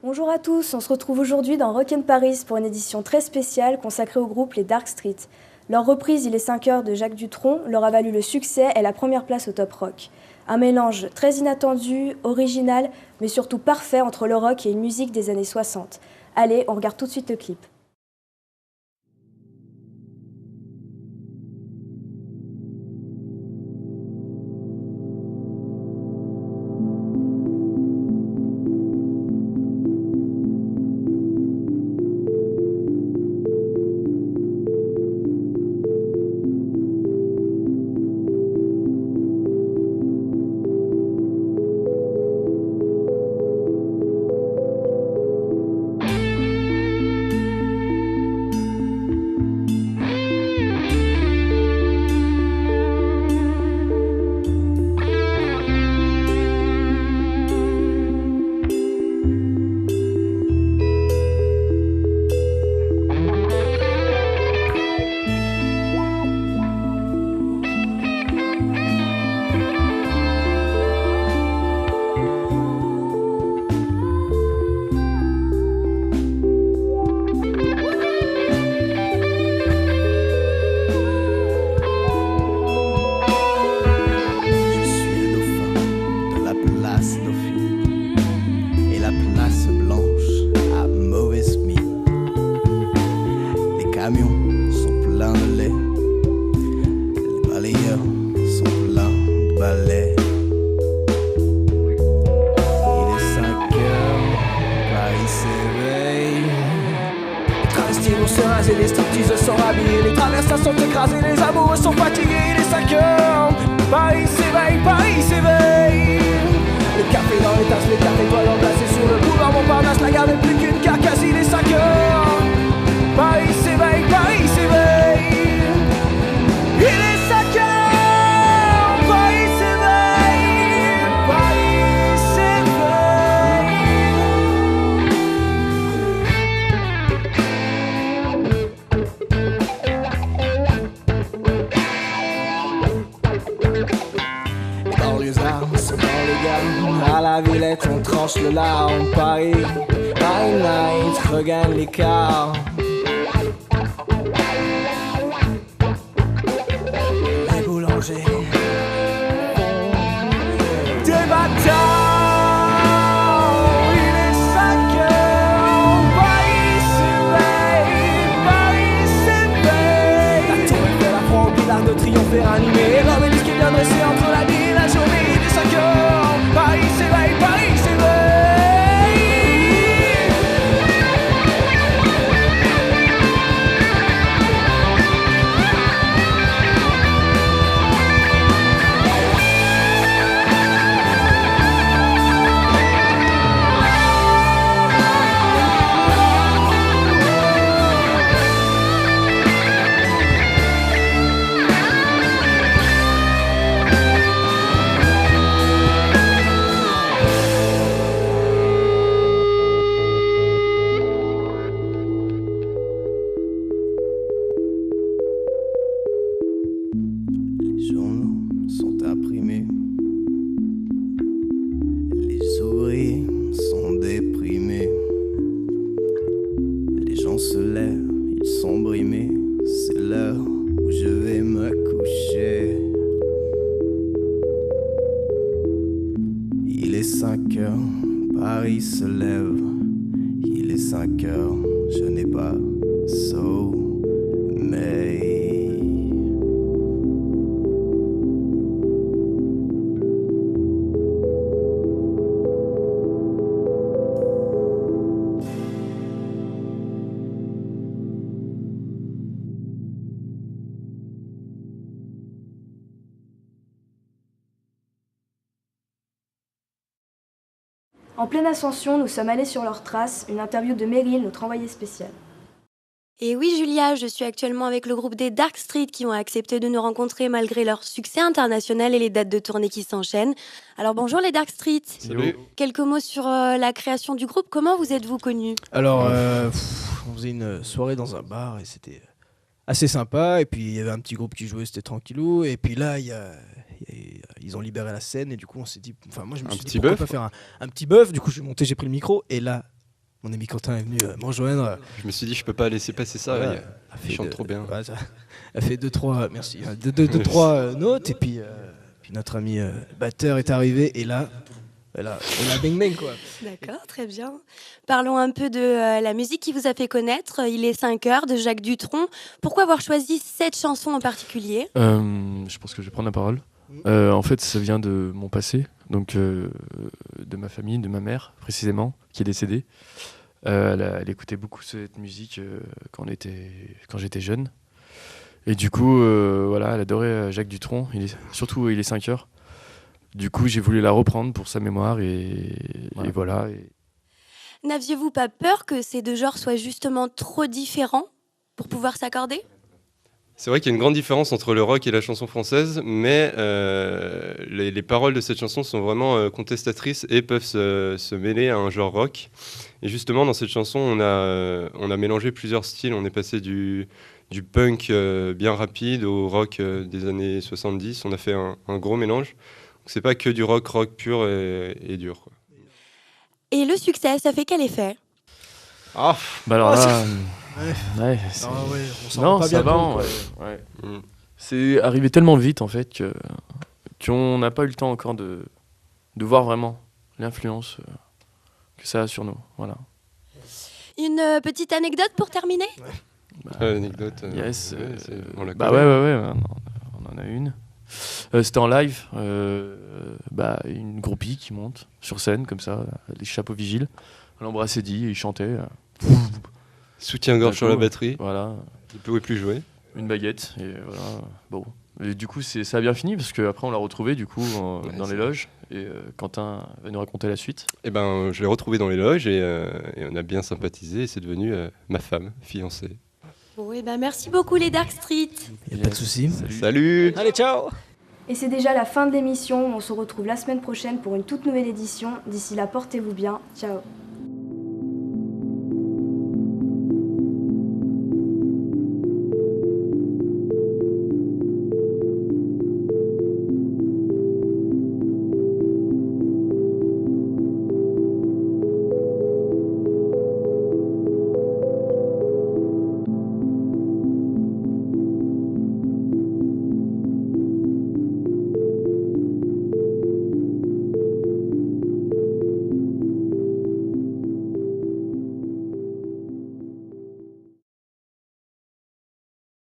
Bonjour à tous, on se retrouve aujourd'hui dans Rock in Paris pour une édition très spéciale consacrée au groupe Les Dark Street. Leur reprise Il est 5 heures de Jacques Dutronc leur a valu le succès et la première place au Top Rock. Un mélange très inattendu, original, mais surtout parfait entre le rock et une musique des années 60. Allez, on regarde tout de suite le clip. Les stripteaseuses sont rhabillées, les traversins sont écrasés, les amoureux sont fatigués, il est 5 heures, Paris s'éveille, Paris s'éveille. Les cafés dans les tasses, les cafés toiles emplacés sur le boulevard Montparnasse, la gare n'est plus qu'une carcasse, il est 5 heures, Paris s'éveille, Paris s'éveille. Il est 5 heures, Paris s'éveille, Paris s'éveille. Dans les armes, sont dans les gars, à la Villette on tranche le larme. Paris, Paris Night, regagne l'écart. Les boulangers des bâtards. Il est 5 heures, Paris s'éveille, Paris s'éveille. La tour Eiffel, la France, Billard de triompher animé. L'obélisque qui vient dresser entre la nuit et la journée. Il est 5 heures, Paris s'éveille, Paris s'éveille. Les journaux sont imprimés, les ouvriers sont déprimés, les gens se lèvent, ils sont brimés, c'est l'heure où je vais me coucher. Il est 5 heures, Paris se lève, il est 5 heures, je n'ai pas sommeil. En pleine ascension, nous sommes allés sur leurs traces, une interview de Meryl, notre envoyée spéciale. Et oui, Julia, je suis actuellement avec le groupe des Dark Street qui ont accepté de nous rencontrer malgré leur succès international et les dates de tournée qui s'enchaînent. Alors bonjour les Dark Street. Salut. Quelques mots sur la création du groupe. Comment vous êtes-vous connus ? Alors, on faisait une soirée dans un bar et c'était assez sympa. Et puis il y avait un petit groupe qui jouait, c'était tranquillou. Et puis là, ils ont libéré la scène et du coup on s'est dit, enfin moi je me suis dit pourquoi pas faire un petit bœuf. Du coup je suis monté, j'ai pris le micro et là mon ami Quentin est venu me rejoindre. Je me suis dit, je peux pas laisser passer ça. Voilà. Il chante trop bien. Ouais, a fait 2-3 merci. 2-3 notes et puis notre ami batteur est arrivé et là bang bang quoi. D'accord, très bien. Parlons un peu de la musique qui vous a fait connaître. Il est 5 heures de Jacques Dutronc. Pourquoi avoir choisi cette chanson en particulier ? Je pense que je vais prendre la parole. En fait, ça vient de mon passé, donc de ma famille, de ma mère précisément, qui est décédée. Elle écoutait beaucoup cette musique quand j'étais jeune. Et du coup, voilà, elle adorait Jacques Dutronc. Surtout, il est 5 heures. Du coup, j'ai voulu la reprendre pour sa mémoire et voilà. N'aviez-vous pas peur que ces deux genres soient justement trop différents pour pouvoir s'accorder ? C'est vrai qu'il y a une grande différence entre le rock et la chanson française, mais les paroles de cette chanson sont vraiment contestatrices et peuvent se mêler à un genre rock. Et justement, dans cette chanson, on a mélangé plusieurs styles. On est passé du punk bien rapide au rock des années 70. On a fait un gros mélange. Donc, c'est pas que du rock pur et dur, quoi. Et le succès, ça fait quel effet ? Bah alors là, On s'en non, rend pas ça bien va. compte, quoi. Ouais. C'est arrivé tellement vite en fait qu'on n'a pas eu le temps encore de voir vraiment l'influence que ça a sur nous. Voilà. Une petite anecdote pour terminer ? Anecdote. Yes. On la Bah connaît. ouais, on en a une. C'était en live, une groupie qui monte sur scène comme ça, les chapeaux vigiles. Elle embrassait dit, il chantait. Soutien-gorge sur la D'accord. batterie. Voilà, Il ne pouvait plus jouer. une baguette et voilà. Bon. Et du coup, ça a bien fini parce qu'après on l'a retrouvé du coup dans les loges et Quentin va nous raconter la suite. Eh ben, je l'ai retrouvé dans les loges et on a bien sympathisé et c'est devenu ma femme, fiancée. Bon, et merci beaucoup les Dark Street. Y a pas de souci. Salut. Allez, ciao. Et c'est déjà la fin de l'émission. On se retrouve la semaine prochaine pour une toute nouvelle édition. D'ici là, portez-vous bien. Ciao.